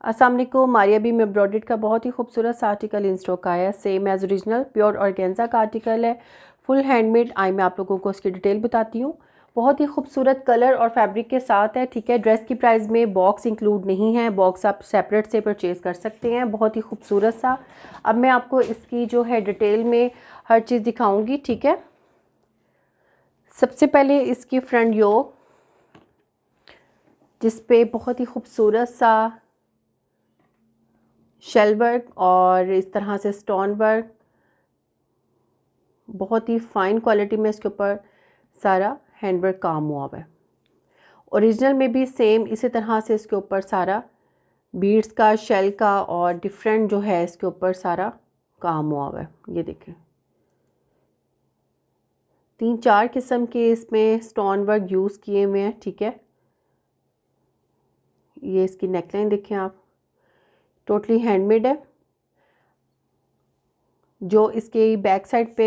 अस्सलाम वालेकुम। मारिया बी में ब्रॉडेड का बहुत ही खूबसूरत सा आर्टिकल इन स्टॉक आया है, same as original pure organza का आर्टिकल है, फुल हैंडमेड। आई मैं आप लोगों को उसकी डिटेल बताती हूँ। बहुत ही खूबसूरत कलर और फैब्रिक के साथ है, ठीक है। ड्रेस की प्राइस में बॉक्स इंक्लूड नहीं है, बॉक्स आप सेपरेट से परचेज़ कर सकते हैं। बहुत ही खूबसूरत सा। अब मैं आपको इसकी जो है डिटेल में हर चीज़ दिखाऊँगी, ठीक है। सबसे पहले इसकी फ्रंट योक, जिस पे बहुत ही खूबसूरत सा शेल वर्क और इस तरह से स्टोन वर्क, बहुत ही फाइन क्वालिटी में इसके ऊपर सारा हैंडवर्क काम हुआ है। ओरिजिनल में भी सेम इसी तरह से इसके ऊपर सारा बीड्स का, शेल का और डिफरेंट जो है इसके ऊपर सारा काम हुआ है। ये देखें, 3-4 किस्म के इसमें स्टोन वर्क यूज़ किए हुए हैं, ठीक है। ये इसकी नेकलाइन देखें आप, टोटली हैंडमेड है। जो इसके बैक साइड पे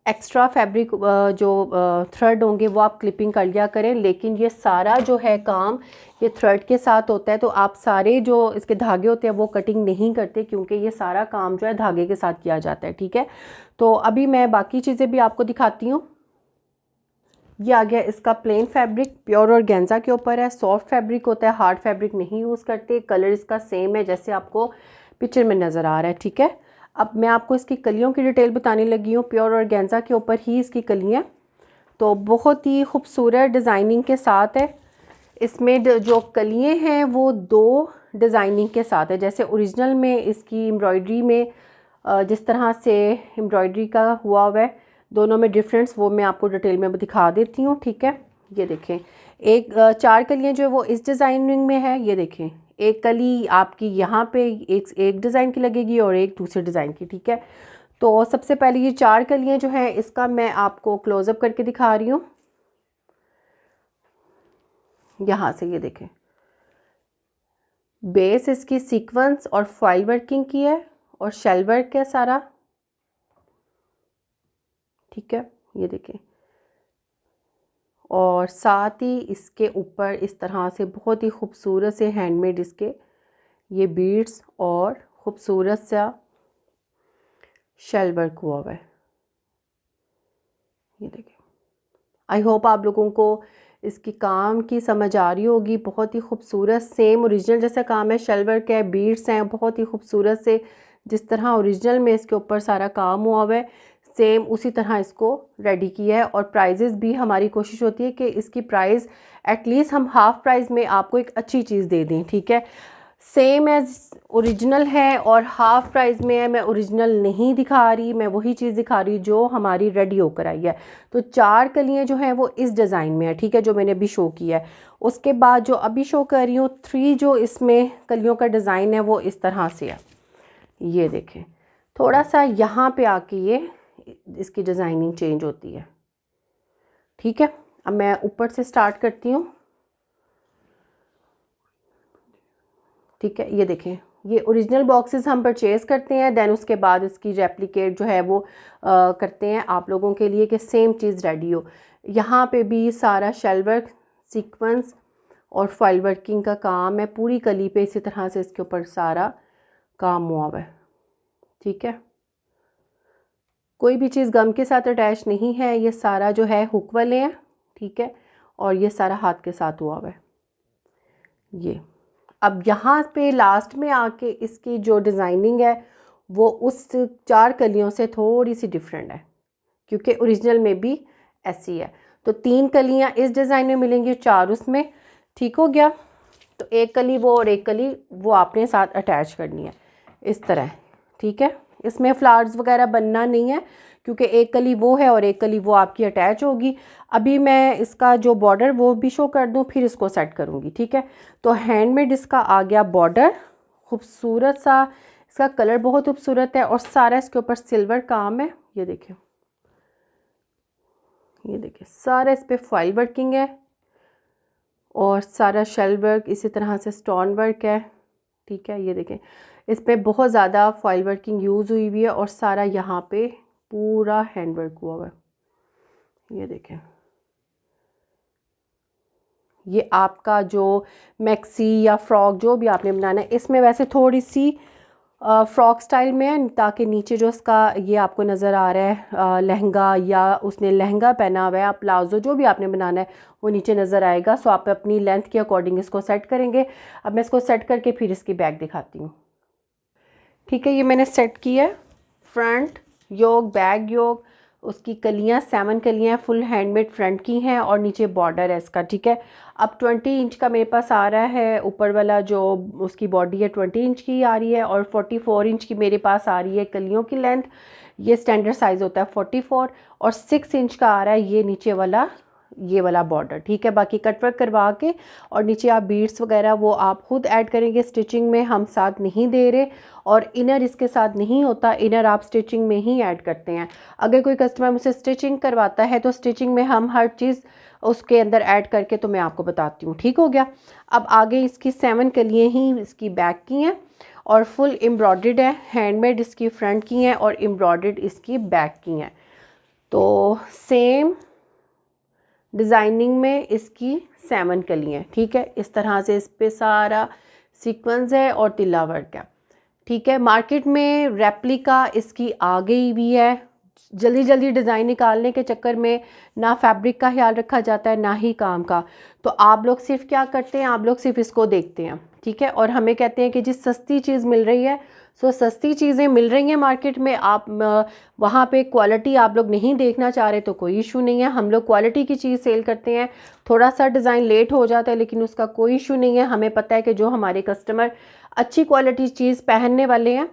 एक्स्ट्रा फैब्रिक जो थ्रेड होंगे वो आप क्लिपिंग कर लिया करें, लेकिन ये सारा जो है काम ये थ्रेड के साथ होता है, तो आप सारे जो इसके धागे होते हैं वो कटिंग नहीं करते, क्योंकि ये सारा काम जो है धागे के साथ किया जाता है, ठीक है। तो अभी मैं बाकी चीज़ें भी आपको दिखाती हूँ। ये आ गया इसका प्लेन फैब्रिक, प्योर ऑर्गेन्जा के ऊपर है, सॉफ्ट फैब्रिक होता है, हार्ड फैब्रिक नहीं यूज़ करते। कलर इसका सेम है जैसे आपको पिक्चर में नज़र आ रहा है, ठीक है। अब मैं आपको इसकी कलियों की डिटेल बताने लगी हूँ। प्योर ऑर्गेन्जा के ऊपर ही इसकी कलियाँ, तो बहुत ही खूबसूरत डिज़ाइनिंग के साथ है। इसमें जो कलियाँ हैं वो 2 डिज़ाइनिंग के साथ है। जैसे ओरिजिनल में इसकी एम्ब्रॉयडरी में जिस तरह से एम्ब्रॉयडरी का हुआ है, दोनों में डिफरेंस वो मैं आपको डिटेल में दिखा देती हूँ, ठीक है। ये देखें, एक 4 कलियाँ जो है वो इस डिज़ाइनिंग में है। ये देखें, एक कली आपकी यहाँ पे एक डिज़ाइन की लगेगी और एक दूसरे डिज़ाइन की, ठीक है। तो सबसे पहले ये 4 कलियाँ जो हैं इसका मैं आपको क्लोज़अप करके दिखा रही हूँ। यहाँ से ये देखें, बेस इसकी सीक्वेंस और फॉइल वर्किंग की है और शेल वर्क है सारा, ठीक है। ये देखें, और साथ ही इसके ऊपर इस तरह से बहुत ही खूबसूरत से हैंडमेड इसके ये बीड्स और ख़ूबसूरत सा शेल वर्क हुआ है। ये देखें, आई होप आप लोगों को इसकी काम की समझ आ रही होगी। बहुत ही खूबसूरत सेम ओरिजिनल जैसा काम है, शेल वर्क है, बीड्स हैं, बहुत ही खूबसूरत से जिस तरह ओरिजिनल में इसके ऊपर सारा काम हुआ है सेम उसी तरह इसको रेडी किया है। और प्राइजेस भी हमारी कोशिश होती है कि इसकी प्राइस एटलीस्ट हम हाफ़ प्राइस में आपको एक अच्छी चीज़ दे दें, ठीक है। सेम एज ओरिजिनल है और हाफ़ प्राइस में है। मैं ओरिजिनल नहीं दिखा रही, मैं वही चीज़ दिखा रही जो हमारी रेडी होकर आई है। तो 4 कलियाँ जो हैं वो इस डिज़ाइन में है, ठीक है, जो मैंने अभी शो किया है। उसके बाद जो अभी शो कर रही हूँ 3 जो इसमें कलियों का डिज़ाइन है वो इस तरह से है। ये देखें, थोड़ा सा यहाँ पे आके ये इसकी डिज़ाइनिंग चेंज होती है, ठीक है। अब मैं ऊपर से स्टार्ट करती हूँ, ठीक है। ये देखें, ये ओरिजिनल बॉक्सेस हम परचेज़ करते हैं, देन उसके बाद इसकी रेप्लिकेट जो है वो करते हैं आप लोगों के लिए कि सेम चीज़ रेडी हो। यहाँ पे भी सारा शेल वर्क, सीक्वेंस और फॉइल वर्किंग का काम है पूरी कली पे, इसी तरह से इसके ऊपर सारा काम हुआ है, ठीक है। कोई भी चीज़ गम के साथ अटैच नहीं है, ये सारा जो है हुक वाले हैं, ठीक है। और ये सारा हाथ के साथ हुआ है। ये अब यहाँ पे लास्ट में आके इसकी जो डिज़ाइनिंग है वो उस 4 कलियों से थोड़ी सी डिफरेंट है, क्योंकि ओरिजिनल में भी ऐसी है। तो 3 कलियाँ इस डिज़ाइन में मिलेंगी, 4 उसमें, ठीक हो गया। तो एक कली वो और एक कली वो आपने साथ अटैच करनी है इस तरह, ठीक है। इसमें फ्लावर्स वगैरह बनना नहीं है, क्योंकि एक कली वो है और एक कली वो आपकी अटैच होगी। अभी मैं इसका जो बॉर्डर वो भी शो कर दूं, फिर इसको सेट करूंगी, ठीक है। तो हैंडमेड इसका आ गया बॉर्डर, खूबसूरत सा, इसका कलर बहुत खूबसूरत है और सारा इसके ऊपर सिल्वर काम है। ये देखें, ये देखें, सारा इस पर फॉइल वर्किंग है और सारा शेल वर्क, इसी तरह से स्टोन वर्क है, ठीक है। ये देखें, इस पर बहुत ज़्यादा फॉइल वर्किंग यूज़ हुई हुई है और सारा यहाँ पे पूरा हैंड वर्क हुआ हुआ है। ये देखें, ये आपका जो मैक्सी या फ्रॉक जो भी आपने बनाना है, इसमें वैसे थोड़ी सी फ्रॉक स्टाइल में है, ताकि नीचे जो इसका ये आपको नज़र आ रहा है लहंगा, या उसने लहंगा पहना हुआ है, आप प्लाजो जो भी आपने बनाना है वो नीचे नज़र आएगा। सो आप अपनी लेंथ के अकॉर्डिंग इसको सेट करेंगे। अब मैं इसको सेट करके फिर इसकी बैक दिखाती हूँ। ठीक है, ये मैंने सेट किया है। फ्रंट योक, बैक योक, उसकी कलियां 7 कलियां फुल हैंडमेड फ्रंट की हैं और नीचे बॉर्डर है इसका। ठीक है, अब 20 इंच का मेरे पास आ रहा है, ऊपर वाला जो उसकी बॉडी है 20 इंच की आ रही है, और 44 इंच की मेरे पास आ रही है कलियों की लेंथ। ये स्टैंडर्ड साइज़ होता है 44, और 6 इंच का आ रहा है ये नीचे वाला, ये वाला बॉर्डर। ठीक है, बाकी कटवर्क करवा के और नीचे आप बीड्स वगैरह वो आप खुद ऐड करेंगे, स्टिचिंग में हम साथ नहीं दे रहे, और इनर इसके साथ नहीं होता, इनर आप स्टिचिंग में ही ऐड करते हैं। अगर कोई कस्टमर मुझसे स्टिचिंग करवाता है तो स्टिचिंग में हम हर चीज़ उसके अंदर ऐड करके तो मैं आपको बताती हूँ। ठीक हो गया। अब आगे इसकी 7 कलियाँ ही इसकी बैक की हैं और फुल एम्ब्रॉयडर्ड है, हैंडमेड इसकी फ्रंट की हैं और एम्ब्रॉयडर्ड इसकी बैक की हैं। तो सेम डिज़ाइनिंग में इसकी 7 कलियाँ। ठीक है, इस तरह से इस पे सारा सीक्वेंस है और तिल्ला वर्क है। ठीक है, मार्केट में रेप्लिका इसकी आ गई भी है। जल्दी जल्दी डिज़ाइन निकालने के चक्कर में ना फैब्रिक का ख्याल रखा जाता है ना ही काम का। तो आप लोग सिर्फ क्या करते हैं, आप लोग सिर्फ इसको देखते हैं। ठीक है, और हमें कहते हैं कि जिस सस्ती चीज़ मिल रही है, सो सस्ती चीज़ें मिल रही हैं मार्केट में, आप वहाँ पे क्वालिटी आप लोग नहीं देखना चाह रहे तो कोई इशू नहीं है, हम लोग क्वालिटी की चीज़ सेल करते हैं। थोड़ा सा डिज़ाइन लेट हो जाता है लेकिन उसका कोई इशू नहीं है। हमें पता है कि जो हमारे कस्टमर अच्छी क्वालिटी चीज़ पहनने वाले हैं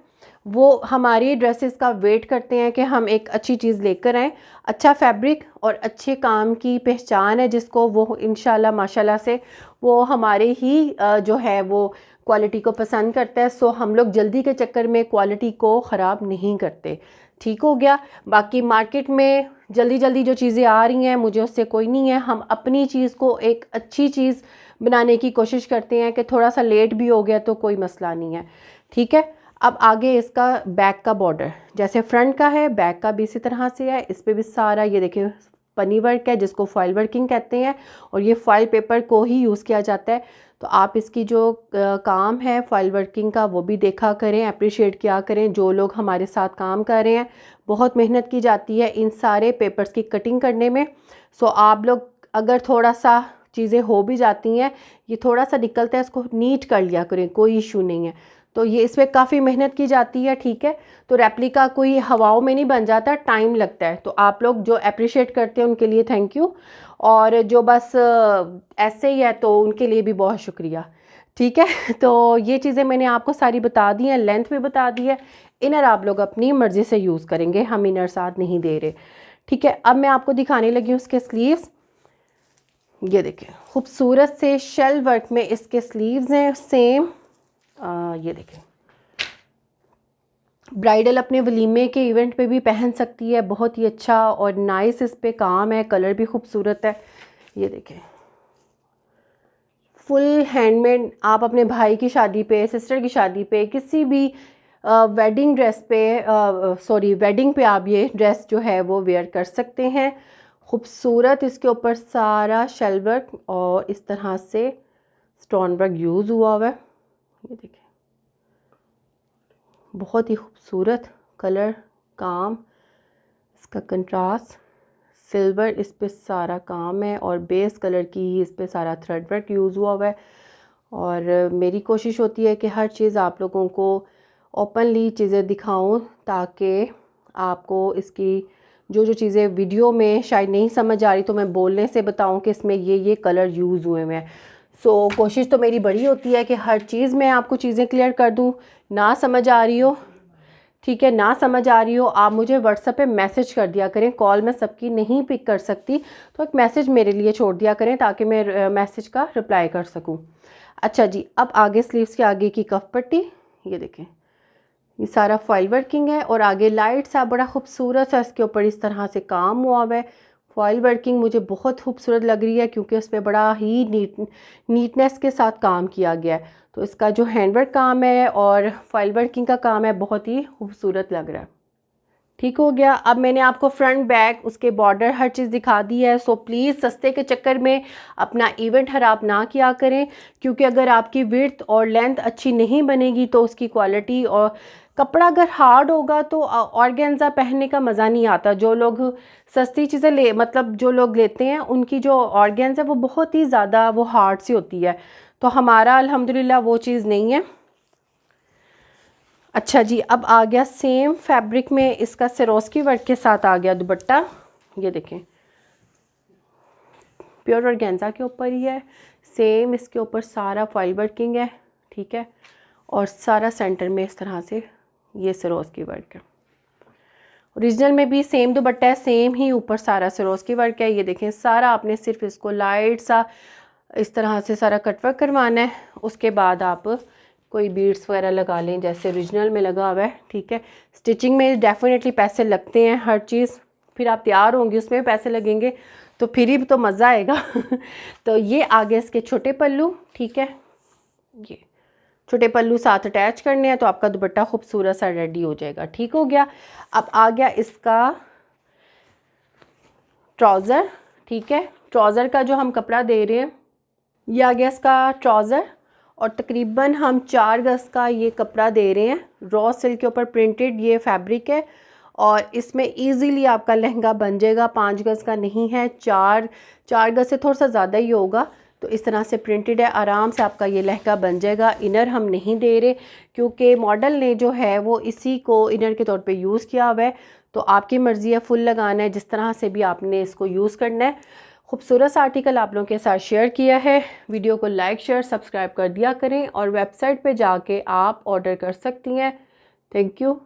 वो हमारी ड्रेसेस का वेट करते हैं कि हम एक अच्छी चीज़ लेकर आएँ। अच्छा फैब्रिक और अच्छे काम की पहचान है जिसको, वो इंशाल्लाह माशाल्लाह से वो हमारे ही जो है वो क्वालिटी को पसंद करता है। सो हम लोग जल्दी के चक्कर में क्वालिटी को ख़राब नहीं करते। ठीक हो गया। बाकी मार्केट में जल्दी जल्दी जो चीज़ें आ रही हैं मुझे उससे कोई नहीं है, हम अपनी चीज़ को एक अच्छी चीज़ बनाने की कोशिश करते हैं कि थोड़ा सा लेट भी हो गया तो कोई मसला नहीं है। ठीक है, अब आगे इसका बैक का बॉर्डर जैसे फ्रंट का है, बैक का भी इसी तरह से है। इस पर भी सारा ये देखिए पनी वर्क है जिसको फॉइल वर्किंग कहते हैं, और ये फॉइल पेपर को ही यूज़ किया जाता है। तो आप इसकी जो काम है फॉइल वर्किंग का वो भी देखा करें, अप्रिशिएट किया करें। जो लोग हमारे साथ काम कर रहे हैं, बहुत मेहनत की जाती है इन सारे पेपर्स की कटिंग करने में। सो आप लोग अगर थोड़ा सा चीज़ें हो भी जाती हैं, ये थोड़ा सा निकलता है, इसको नीट कर लिया करें, कोई इशू नहीं है। तो ये इसमें काफ़ी मेहनत की जाती है। ठीक है, तो रेप्लिका कोई हवाओं में नहीं बन जाता, टाइम लगता है। तो आप लोग जो अप्रिशिएट करते हैं उनके लिए थैंक यू, और जो बस ऐसे ही है तो उनके लिए भी बहुत शुक्रिया। ठीक है, तो ये चीज़ें मैंने आपको सारी बता दी हैं, लेंथ भी बता दी है। इनर आप लोग अपनी मर्ज़ी से यूज़ करेंगे, हम इनर साथ नहीं दे रहे। ठीक है, अब मैं आपको दिखाने लगी हूँ उसके स्लीव्स। ये देखें खूबसूरत से शेल वर्क में इसके स्लीव्स हैं सेम। ये देखें, ब्राइडल अपने वलीमे के इवेंट पे भी पहन सकती है, बहुत ही अच्छा और नाइस इस पे काम है, कलर भी खूबसूरत है। ये देखें फुल हैंडमेड, आप अपने भाई की शादी पे, सिस्टर की शादी पे, किसी भी वेडिंग ड्रेस पे वेडिंग पे आप ये ड्रेस जो है वो वेयर कर सकते हैं। खूबसूरत इसके ऊपर सारा शेल वर्क और इस तरह से स्टोन वर्क यूज़ हुआ है। ये देखें बहुत ही खूबसूरत कलर काम, इसका कंट्रास्ट सिल्वर इस पे सारा काम है, और बेस कलर की ही इस पे सारा थ्रेड वर्क यूज़ हुआ है। और मेरी कोशिश होती है कि हर चीज़ आप लोगों को ओपनली चीज़ें दिखाऊं, ताकि आपको इसकी जो जो चीज़ें वीडियो में शायद नहीं समझ आ रही तो मैं बोलने से बताऊं कि इसमें ये कलर यूज़ हुए हैं। सो कोशिश तो मेरी बड़ी होती है कि हर चीज़ में आपको चीज़ें क्लियर कर दूं। ना समझ आ रही हो, ठीक है, ना समझ आ रही हो, आप मुझे व्हाट्सएप पे मैसेज कर दिया करें। कॉल मैं सबकी नहीं पिक कर सकती, तो एक मैसेज मेरे लिए छोड़ दिया करें ताकि मैं मैसेज का रिप्लाई कर सकूं। अच्छा जी, अब आगे स्लीव्स के आगे की कफ पट्टी, ये देखें ये सारा फॉइल वर्किंग है, और आगे लाइट सा बड़ा खूबसूरत सा इसके ऊपर इस तरह से काम हुआ है। फॉइल वर्किंग मुझे बहुत खूबसूरत लग रही है क्योंकि उस पर बड़ा ही नीटनेस के साथ काम किया गया है। तो इसका जो हैंडवर्क काम है और फॉइल वर्किंग का काम है बहुत ही खूबसूरत लग रहा है। ठीक हो गया। अब मैंने आपको फ्रंट बैक, उसके बॉर्डर, हर चीज़ दिखा दी है। सो प्लीज़ सस्ते के चक्कर में अपना इवेंट खराब ना किया करें, क्योंकि अगर आपकी विड्थ और लेंथ अच्छी नहीं बनेगी तो उसकी क्वालिटी और कपड़ा अगर हार्ड होगा तो ऑर्गेन्जा पहनने का मज़ा नहीं आता। जो लोग सस्ती चीज़ें मतलब जो लोग लेते हैं उनकी जो ऑर्गेन्जा है वो बहुत ही ज़्यादा वो हार्ड सी होती है, तो हमारा अल्हम्दुलिल्लाह वो चीज़ नहीं है। अच्छा जी, अब आ गया सेम फैब्रिक में इसका सिरोस्की वर्क के साथ आ गया दुपट्टा। ये देखें, प्योर ऑर्गेन्जा के ऊपर ही है, सेम इसके ऊपर सारा फॉइल वर्किंग है, ठीक है, और सारा सेंटर में इस तरह से ये सिरोस्की वर्क है। ओरिजिनल में भी सेम दुपट्टा है, सेम ही ऊपर सारा सिरोस्की वर्क है। ये देखें, सारा आपने सिर्फ इसको लाइट सा इस तरह से सारा कटवर्क करवाना है। उसके बाद आप कोई बीड्स वगैरह लगा लें जैसे ओरिजिनल में लगा हुआ है, ठीक है। स्टिचिंग में डेफिनेटली पैसे लगते हैं, हर चीज़, फिर आप तैयार होंगे उसमें पैसे लगेंगे तो फिर ही तो मज़ा आएगा। तो ये आगे इसके छोटे पल्लू, ठीक है, ये छोटे पल्लू साथ अटैच करने हैं तो आपका दुपट्टा खूबसूरत सा रेडी हो जाएगा। ठीक हो गया। अब आ गया इसका ट्राउज़र, ठीक है। ट्राउज़र का जो हम कपड़ा दे रहे हैं ये आ गया इसका ट्राउज़र, और तकरीबन हम 4 गज़ का ये कपड़ा दे रहे हैं। रॉ सिल्क के ऊपर प्रिंटेड ये फैब्रिक है और इसमें इजीली आपका लहंगा बन जाएगा। 5 गज़ का नहीं है, 4 गज़ से थोड़ा सा ज़्यादा ही होगा। तो इस तरह से प्रिंटेड है, आराम से आपका ये लहंगा बन जाएगा। इनर हम नहीं दे रहे क्योंकि मॉडल ने जो है वो इसी को इनर के तौर पे यूज़ किया हुआ है, तो आपकी मर्ज़ी है फुल लगाना है, जिस तरह से भी आपने इसको यूज़ करना है। खूबसूरत सा आर्टिकल आप लोगों के साथ शेयर किया है। वीडियो को लाइक शेयर सब्सक्राइब कर दिया करें और वेबसाइट पे जाके आप ऑर्डर कर सकती हैं। Thank you.